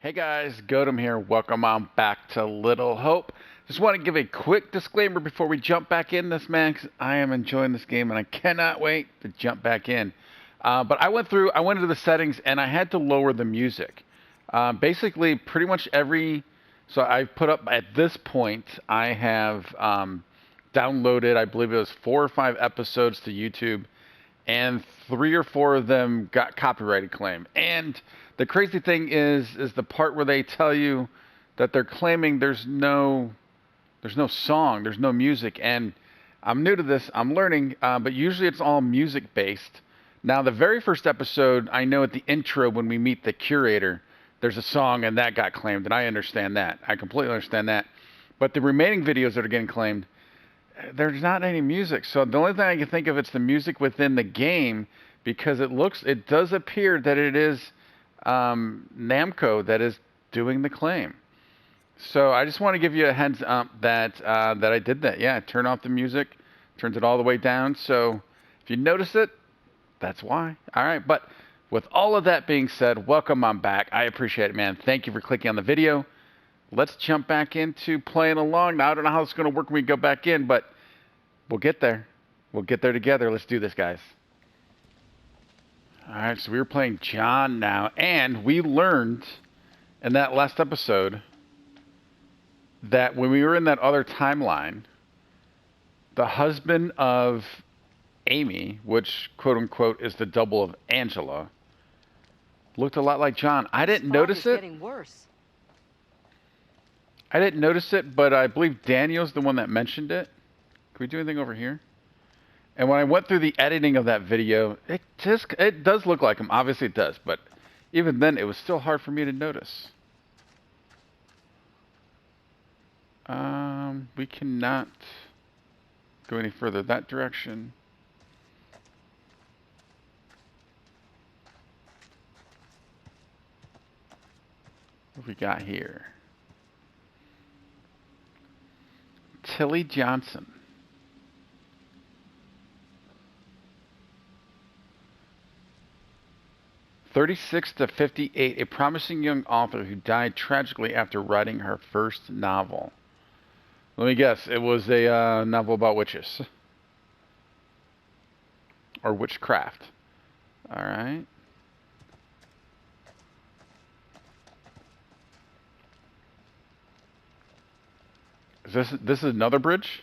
Hey guys, Godem here. Welcome on back to Little Hope. Just want to give a quick disclaimer before we jump back in this, man, 'cause I am enjoying this game and I cannot wait to jump back in. But I went into the settings and I had to lower the music. Basically, pretty much so I've put up, at this point, I have downloaded, I believe it was 4 or 5 episodes to YouTube, and 3 or 4 of them got copyrighted claim. And the crazy thing is the part where they tell you that they're claiming there's no song, there's no music. And I'm new to this, I'm learning, but usually it's all music based. Now, the very first episode, I know at the intro when we meet the curator, there's a song and that got claimed, and I understand that. I completely understand that. But the remaining videos that are getting claimed, there's not any music. So the only thing I can think of, it's the music within the game, because it does appear that it is Namco that is doing the claim. So I just want to give you a heads up that I did that. Yeah, turn off the music, turns it all the way down. So if you notice it, that's why. All right, but with all of that being said, welcome on back. I appreciate it, man. Thank you for clicking on the video. Let's jump back into playing along. Now, I don't know how it's going to work when we go back in, but we'll get there. We'll get there together. Let's do this, guys. All right, so we were playing John now, and we learned in that last episode that when we were in that other timeline, the husband of Amy, which quote-unquote is the double of Angela, looked a lot like John. I didn't notice it. Getting worse. I didn't notice it, but I believe Daniel's the one that mentioned it. Can we do anything over here? And when I went through the editing of that video, it does look like him. Obviously it does, but even then it was still hard for me to notice. We cannot go any further that direction. What have we got here? Tilly Johnson. "36 to 58, a promising young author who died tragically after writing her first novel." Let me guess, it was a novel about witches. Or witchcraft. Alright. This is another bridge?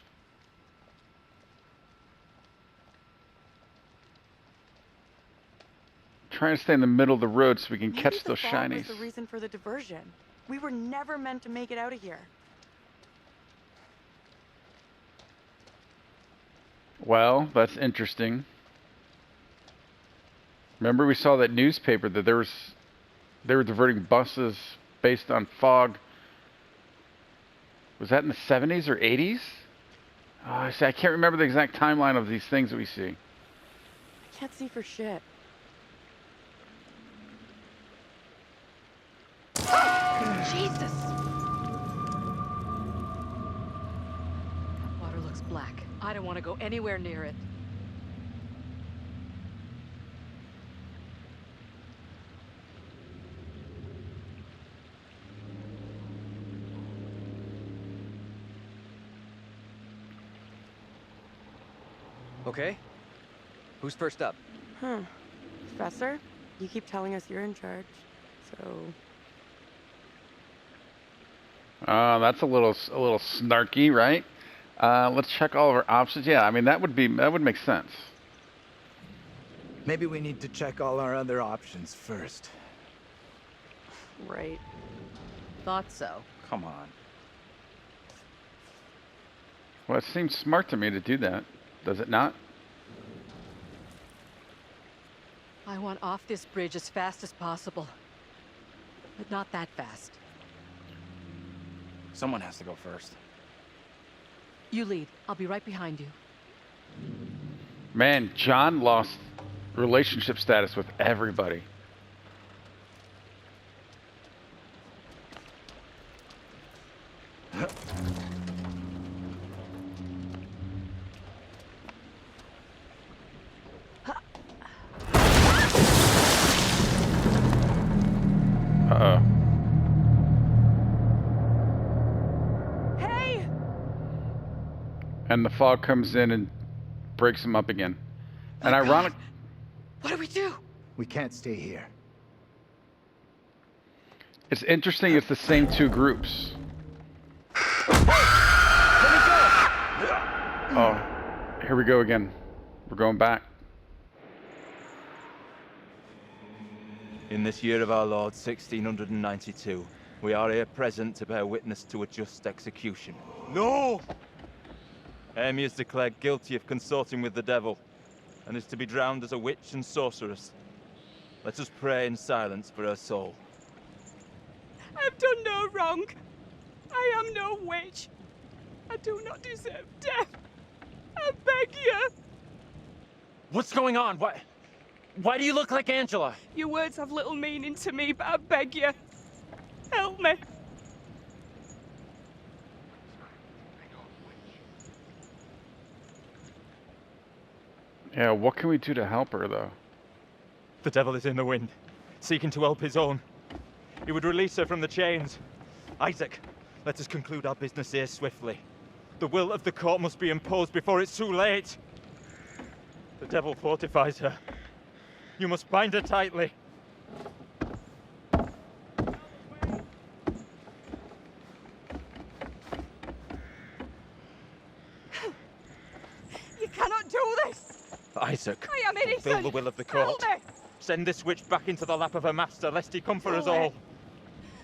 Trying to stay in the middle of the road so we can catch those shinies. Maybe the the reason for the diversion. We were never meant to make it out of here. Well, that's interesting. Remember, we saw that newspaper that they were diverting buses based on fog. Was that in the 70s or 80s? Oh, I can't remember the exact timeline of these things that we see. I can't see for shit. Jesus! Water looks black. I don't want to go anywhere near it. Okay. Who's first up? Professor, you keep telling us you're in charge, so... That's a little snarky, right? Let's check all of our options. Yeah, I mean that would make sense. Maybe we need to check all our other options first. Right. Thought so. Come on. Well, it seems smart to me to do that. Does it not? I want off this bridge as fast as possible. But not that fast. Someone has to go first. You lead. I'll be right behind you. Man, John lost relationship status with everybody. Uh-oh. And the fog comes in and breaks them up again. And Oh, ironic... God. What do we do? We can't stay here. It's interesting it's the same two groups. Oh, here we go again. We're going back. In this year of our Lord, 1692, we are here present to bear witness to a just execution. No! Amy is declared guilty of consorting with the devil, and is to be drowned as a witch and sorceress. Let us pray in silence for her soul. I've done no wrong. I am no witch. I do not deserve death. I beg you. What's going on? Why do you look like Angela? Your words have little meaning to me, but I beg you. Help me. Yeah, what can we do to help her, though? The devil is in the wind, seeking to help his own. He would release her from the chains. Isaac, let us conclude our business here swiftly. The will of the court must be imposed before it's too late. The devil fortifies her. You must bind her tightly. You cannot do this. Isaac, I am innocent. fulfill the will of the court. Help me. Send this witch back into the lap of her master, lest he come for us all.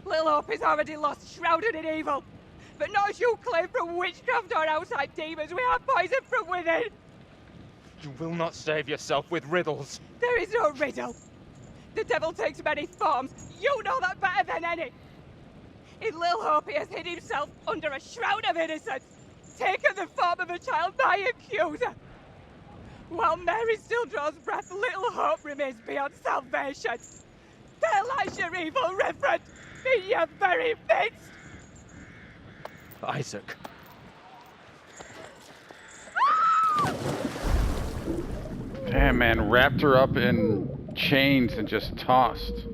Little Hope is already lost, shrouded in evil. But not as you claim from witchcraft or outside demons. We have poison from within. You will not save yourself with riddles. There is no riddle. The devil takes many forms. You know that better than any. In Little Hope, he has hid himself under a shroud of innocence, taken the form of a child, my accuser. While Mary still draws breath, Little Hope remains beyond salvation. There lies your evil reverend in your very midst. Isaac. Damn, man, wrapped her up in chains and just tossed.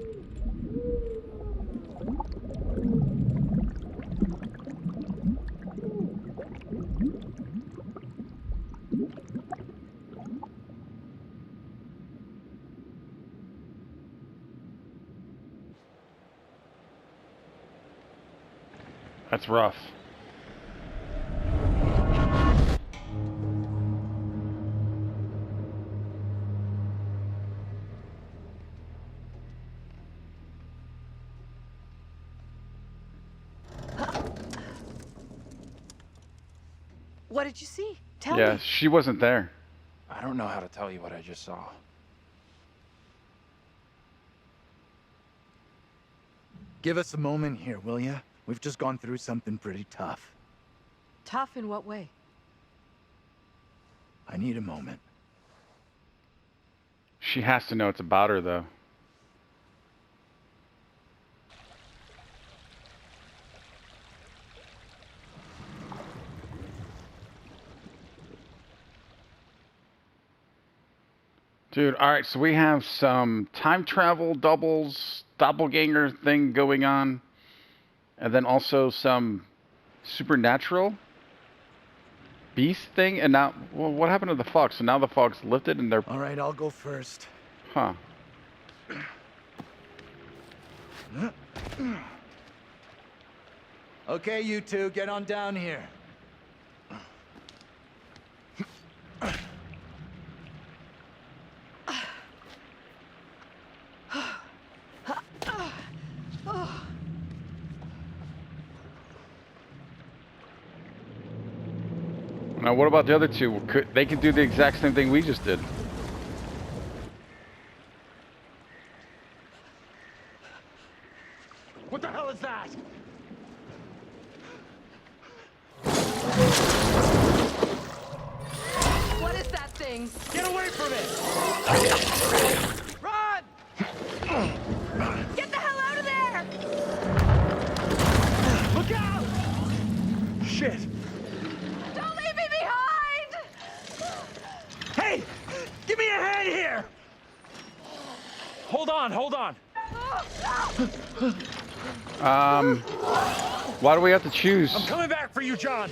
That's rough. What did you see? Tell Yeah, me. she wasn't there. I don't know how to tell you what I just saw. Give us a moment here, will ya? We've just gone through something pretty tough. Tough in what way? I need a moment. She has to know it's about her, though. Dude, alright, so we have some time travel doubles, doppelganger thing going on, and then also some supernatural beast thing, and now, well, what happened to the fog? So now the fog's lifted and they're, All right, I'll go first. huh. Okay, you two, get on down here. Now what about the other two? They could do the exact same thing we just did. What the hell is that? What is that thing? Get away from it! Run! Get the hell out of there! Look out! Shit! Don't leave me behind! Hey! Give me a hand here! Hold on, hold on. Why do we have to choose? I'm coming back for you, John.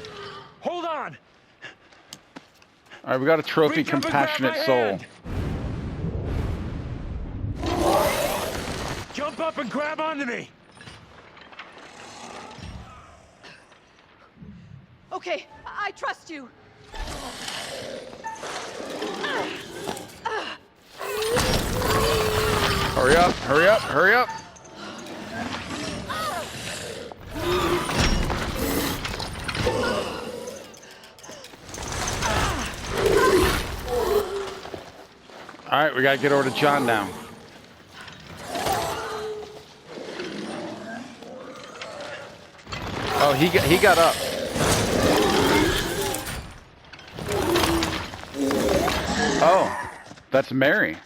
Hold on. All right, we got a trophy, Reach up and grab compassionate my soul. hand. Jump up and grab onto me. Okay, I trust you. Hurry up, hurry up, hurry up. All right, we gotta get over to John now. Oh, he got up. Oh, that's Mary.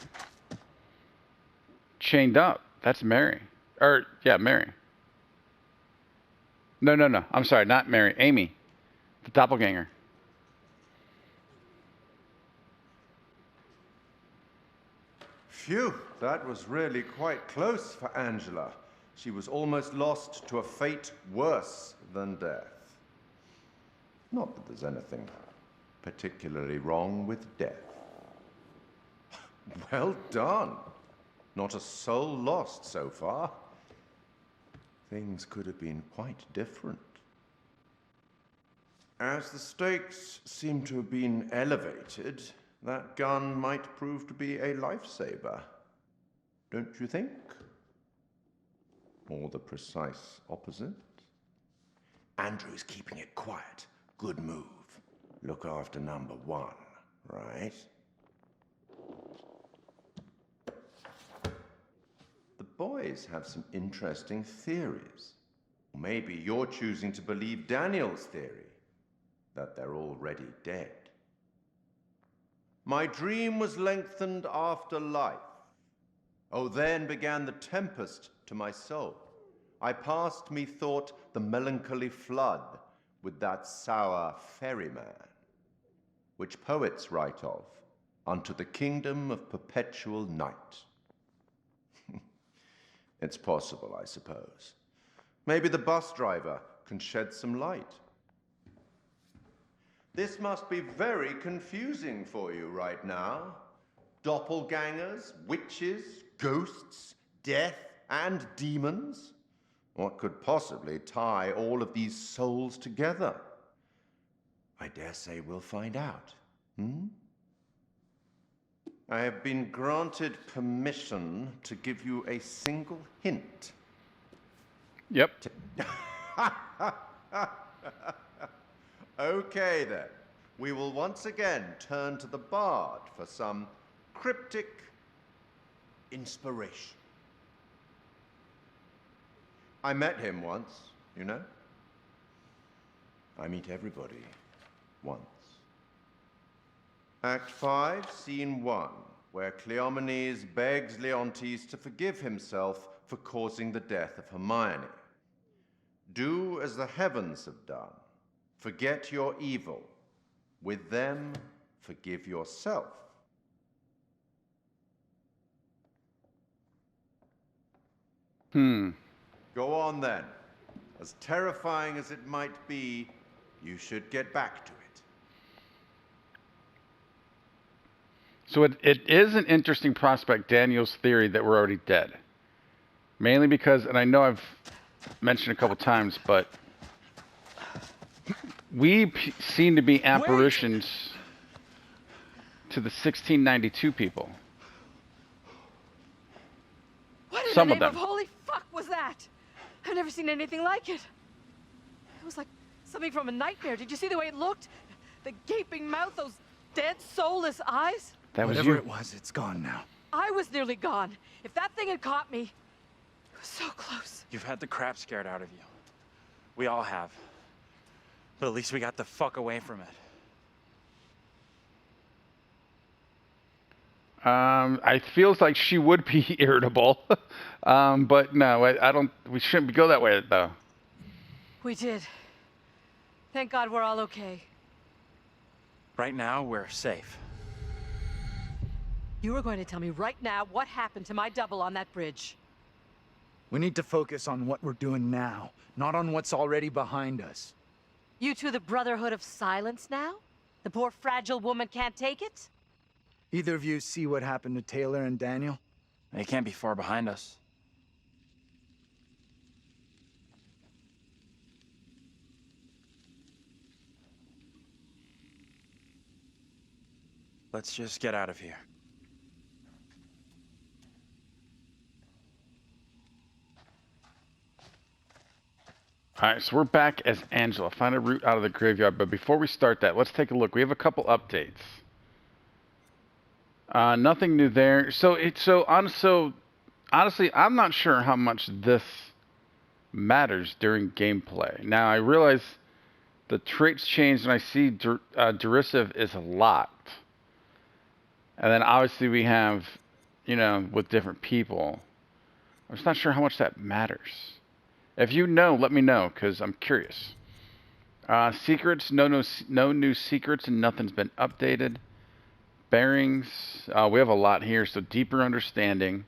Chained up. That's Mary. Or, yeah, Mary. No. I'm sorry, not Mary. Amy. The doppelganger. Phew, that was really quite close for Angela. She was almost lost to a fate worse than death. Not that there's anything particularly wrong with death. Well done. Not a soul lost so far. Things could have been quite different. As the stakes seem to have been elevated, that gun might prove to be a lifesaver. Don't you think? Or the precise opposite? Andrew's keeping it quiet. Good move. Look after number one, right? The boys have some interesting theories. Maybe you're choosing to believe Daniel's theory, that they're already dead. My dream was lengthened after life. Oh, then began the tempest to my soul. I passed, methought, the melancholy flood with that sour ferryman, which poets write of, unto the kingdom of perpetual night. It's possible, I suppose. Maybe the bus driver can shed some light. This must be very confusing for you right now. Doppelgangers, witches, ghosts, death, and demons. What could possibly tie all of these souls together? I dare say we'll find out. I have been granted permission to give you a single hint. Yep. Okay then. We will once again turn to the bard for some cryptic inspiration. I met him once, you know. I meet everybody once. Act 5, Scene 1, where Cleomenes begs Leontes to forgive himself for causing the death of Hermione. Do as the heavens have done. Forget your evil. With them, forgive yourself. Go on then. As terrifying as it might be, you should get back to it. So it is an interesting prospect, Daniel's theory that we're already dead. Mainly because, and I know I've mentioned a couple times, but we seem to be apparitions to the 1692 people. What in Some the of name of them. holy fuck was that? I've never seen anything like it. It was like something from a nightmare. Did you see the way it looked? The gaping mouth, those dead, soulless eyes. That was Whatever you. it was, it's gone now. I was nearly gone. If that thing had caught me, it was so close. You've had the crap scared out of you. We all have. But at least we got the fuck away from it. I feels like she would be irritable, but no, I don't. We shouldn't go that way though. We did. Thank God we're all okay. Right now, we're safe. You were going to tell me right now what happened to my double on that bridge. We need to focus on what we're doing now, not on what's already behind us. You two the Brotherhood of Silence now? The poor fragile woman can't take it? Either of you see what happened to Taylor and Daniel? They can't be far behind us. Let's just get out of here. Alright, so we're back as Angela. Find a route out of the graveyard, but before we start that, let's take a look. We have a couple updates. Nothing new there. Honestly, I'm not sure how much this matters during gameplay. Now, I realize the traits changed, and I see derisive is locked. And then obviously we have, you know, with different people. I'm just not sure how much that matters. If you know, let me know, because I'm curious. Secrets, no new secrets, and nothing's been updated. Bearings, we have a lot here, so deeper understanding.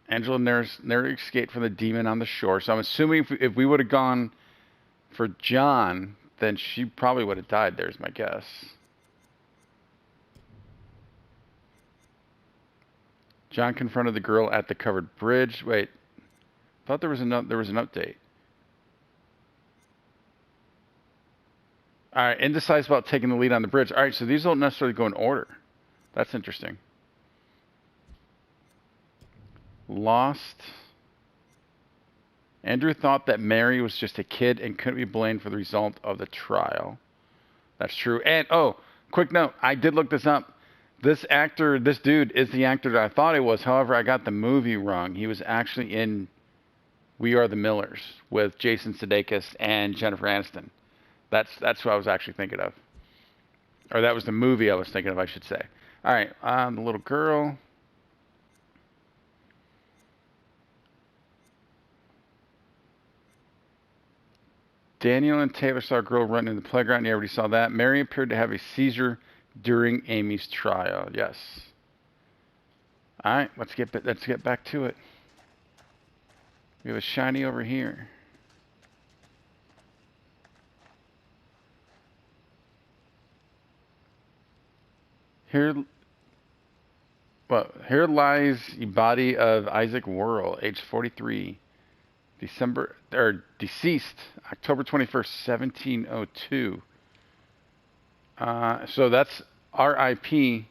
Angela never escaped from the demon on the shore, so I'm assuming if we would have gone for John, then she probably would have died, there's my guess. John confronted the girl at the covered bridge. Wait, I thought there was an update. All right, indecisive about taking the lead on the bridge. All right, so these don't necessarily go in order. That's interesting. Lost. Andrew thought that Mary was just a kid and couldn't be blamed for the result of the trial. That's true. And, oh, quick note. I did look this up. This dude is the actor that I thought he was. However, I got the movie wrong. He was actually in We Are the Millers with Jason Sudeikis and Jennifer Aniston. That's what I was actually thinking of. Or that was the movie I was thinking of, I should say. All right, the little girl. Daniel and Taylor saw a girl running in the playground. You already saw that. Mary appeared to have a seizure during Amy's trial. Yes. All right, let's get back to it. We have a shiny over here. Here lies the body of Isaac Worrell, age 43, deceased October 21st, 1702. So that's R.I.P.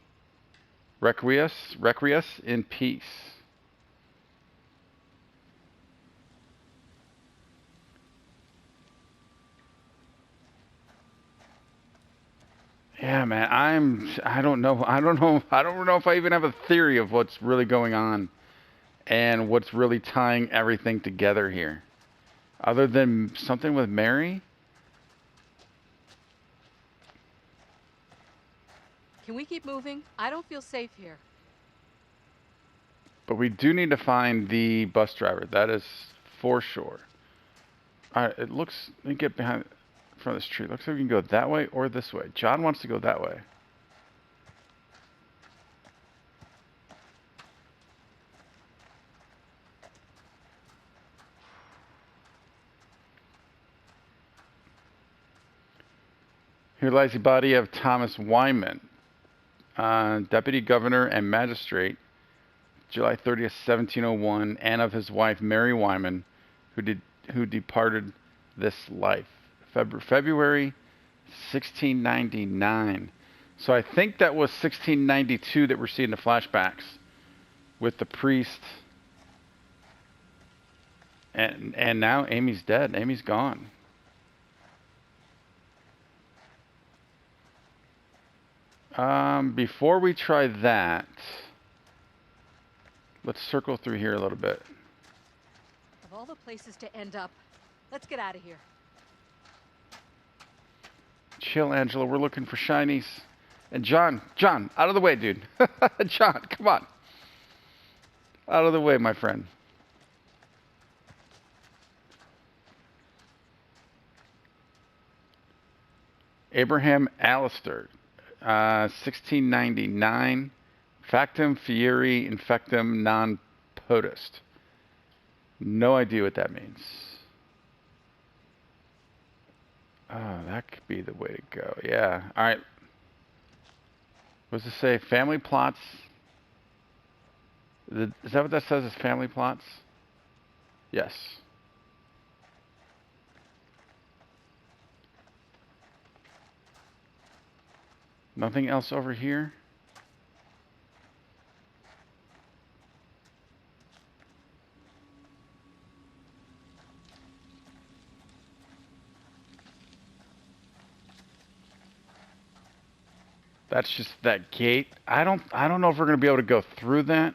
Requies in peace. Yeah, man, I don't know if I even have a theory of what's really going on and what's really tying everything together here. Other than something with Mary? Can we keep moving? I don't feel safe here. But we do need to find the bus driver. That is for sure. Alright, it looks... Let me get behind... front of this tree. Looks like we can go that way or this way. John wants to go that way. Here lies the body of Thomas Wyman, Deputy Governor and Magistrate, July 30th, 1701, and of his wife Mary Wyman, who departed this life. February 1699. So I think that was 1692 that we're seeing the flashbacks with the priest. And now Amy's dead. Amy's gone. Before we try that, let's circle through here a little bit. Of all the places to end up, let's get out of here. Chill, Angela. We're looking for shinies. And John, out of the way, dude. John, come on. Out of the way, my friend. Abraham Allister, 1699. Factum fieri infectum non potest. No idea what that means. Oh, that could be the way to go. Yeah. All right. What does it say? Family plots. Is that what that says? Is family plots? Yes. Nothing else over here? That's just that gate. I don't know if we're going to be able to go through that.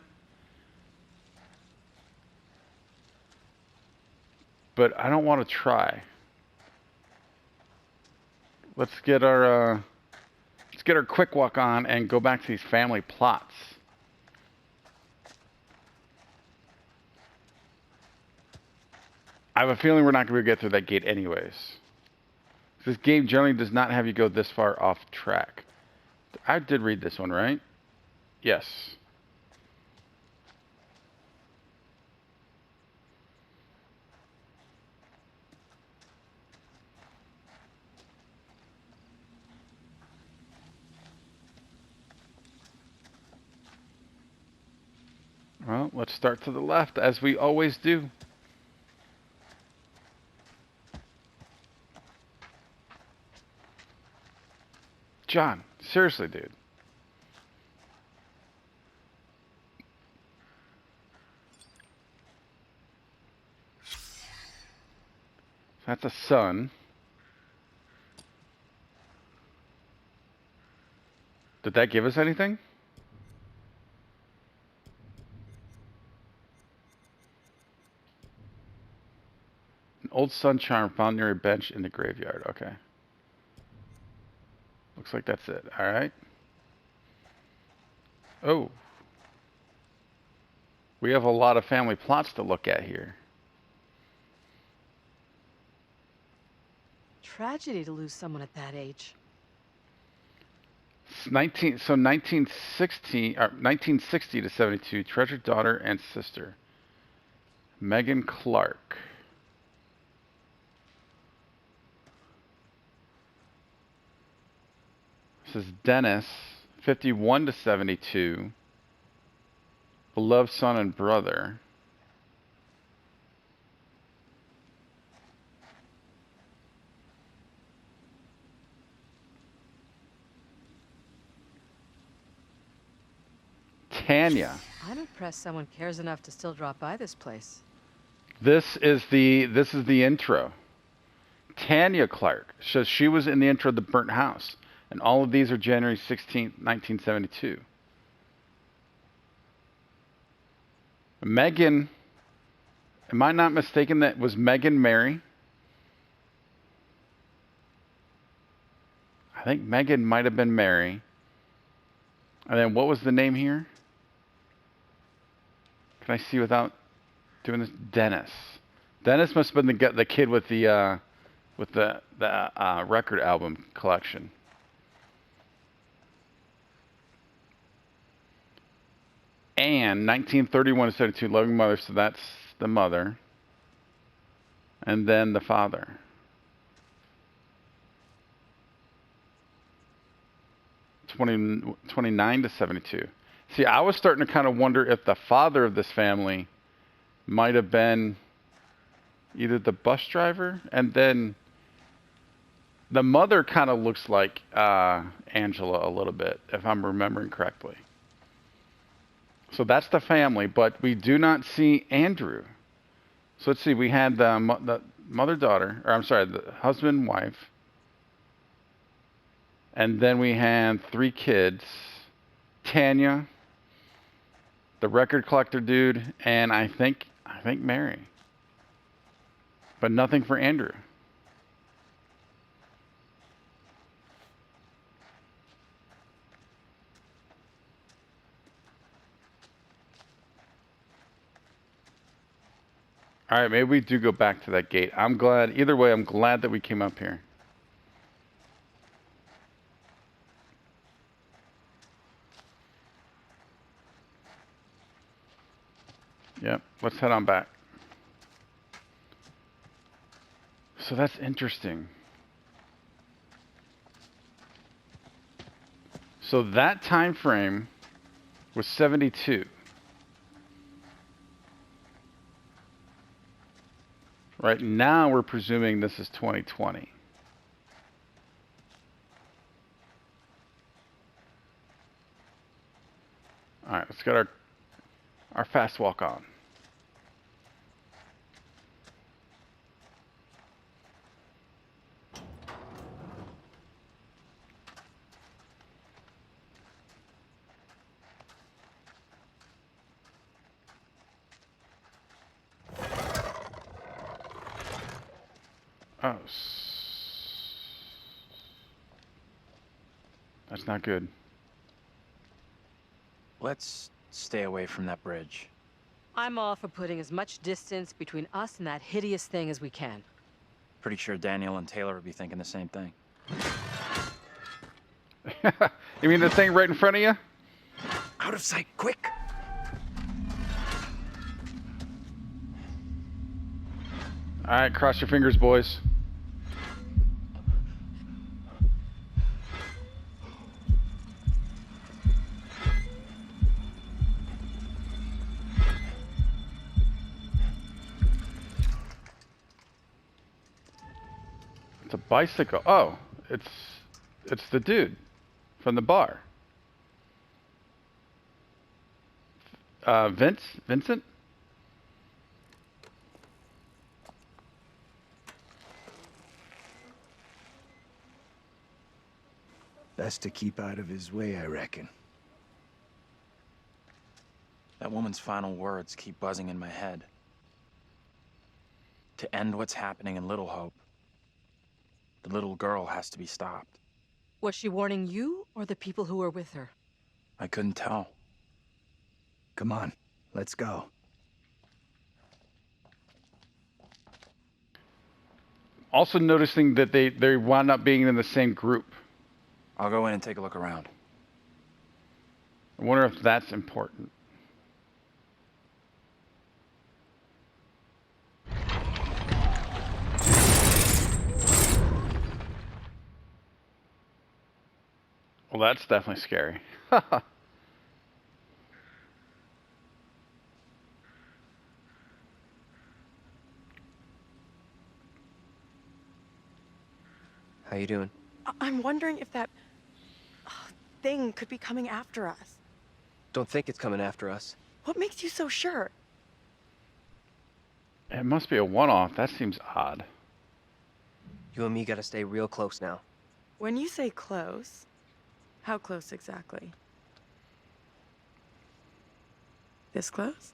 But I don't want to try. Let's get our quick walk on and go back to these family plots. I have a feeling we're not going to get through that gate anyways. This game generally does not have you go this far off track. I did read this one, right? Yes. Well, let's start to the left, as we always do. John, seriously, dude. That's a son. Did that give us anything? An old sun charm found near a bench in the graveyard. Okay. Looks like that's it. All right. Oh. We have a lot of family plots to look at here. Tragedy to lose someone at that age. 1960 to 72, treasured daughter and sister. Megan Clark. This is Dennis, 51 to 72. Beloved son and brother. Tanya. I'm impressed someone cares enough to still drop by this place. This is the intro. Tanya Clark says she was in the intro of the burnt house, and all of these are January 16th, 1972. Megan, am I not mistaken that was Megan Mary? I think Megan might have been Mary. And then what was the name here? Can I see without doing this? Dennis. Dennis must have been the kid with the record album collection. And 1931 to 72, loving mother, so that's the mother. And then the father. 29 to 72. See, I was starting to kind of wonder if the father of this family might have been either the bus driver, and then the mother kind of looks like Angela a little bit, if I'm remembering correctly. So that's the family, but we do not see Andrew. So let's see, we had the mother-daughter, or I'm sorry, the husband-wife. And then we had 3 kids. Tanya, the record collector dude, and I think Mary. But nothing for Andrew. All right, maybe we do go back to that gate. I'm glad, either way, I'm glad that we came up here. Yep, let's head on back. So that's interesting. So that time frame was 72. Right now we're presuming this is 2020. All right, let's get our fast walk on. Oh, that's not good. Let's stay away from that bridge. I'm all for putting as much distance between us and that hideous thing as we can. Pretty sure Daniel and Taylor would be thinking the same thing. You mean the thing right in front of you? Out of sight, quick! All right, cross your fingers, boys. It's a bicycle. Oh, it's the dude from the bar. Vincent? Best to keep out of his way, I reckon. That woman's final words keep buzzing in my head. To end what's happening in Little Hope, the little girl has to be stopped. Was she warning you or the people who were with her? I couldn't tell. Come on, let's go. Also noticing that they wound up being in the same group. I'll go in and take a look around. I wonder if that's important. Well, that's definitely scary. How you doing? I'm wondering if that thing could be coming after us. Don't think it's coming after us. What makes you so sure? It must be a one-off. That seems odd. You and me gotta stay real close now. When you say close, how close exactly? This close?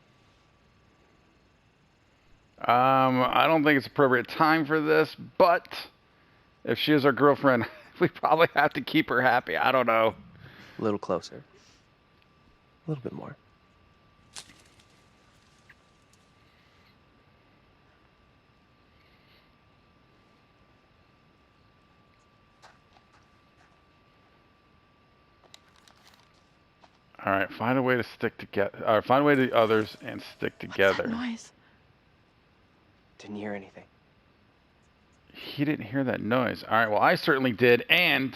I don't think it's appropriate time for this, but if she is our girlfriend, we probably have to keep her happy. I don't know. A little closer. A little bit more. All right, find a way to stick together. Find a way to others and stick together. What's that noise? Didn't hear anything. He didn't hear that noise. All right, well, I certainly did, and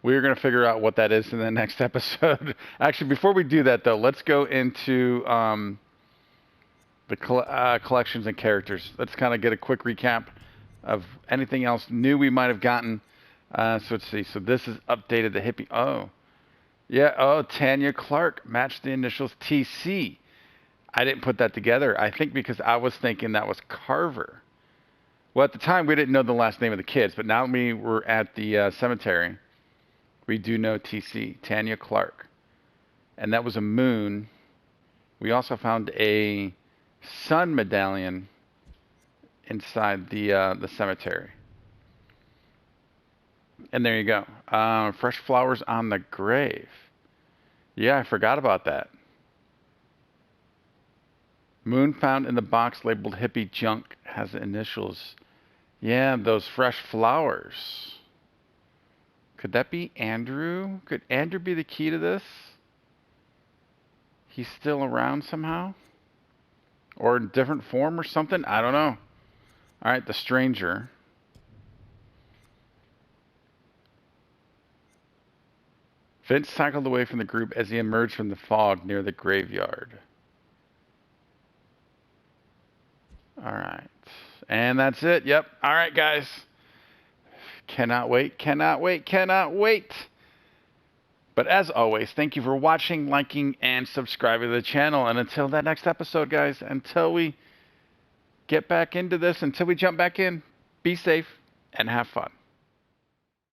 we're going to figure out what that is in the next episode. Actually, before we do that, though, let's go into the collections and characters. Let's kind of get a quick recap of anything else new we might have gotten. So let's see. So this is updated the hippie. Oh. Yeah, oh, Tanya Clark matched the initials TC. I didn't put that together. I think because I was thinking that was Carver. Well, at the time, we didn't know the last name of the kids, but now we were at the cemetery. We do know TC, Tanya Clark. And that was a moon. We also found a sun medallion inside the cemetery. And there you go. Fresh flowers on the grave. Yeah, I forgot about that. Moon found in the box labeled hippie junk has initials. Yeah, those fresh flowers. Could that be Andrew? Could Andrew be the key to this? He's still around somehow? Or in different form or something? I don't know. All right, the stranger. Vince cycled away from the group as he emerged from the fog near the graveyard. All right. And that's it. Yep. All right, guys. Cannot wait, cannot wait, cannot wait. But as always, thank you for watching, liking, and subscribing to the channel. And until that next episode, guys, until we get back into this, until we jump back in, be safe and have fun.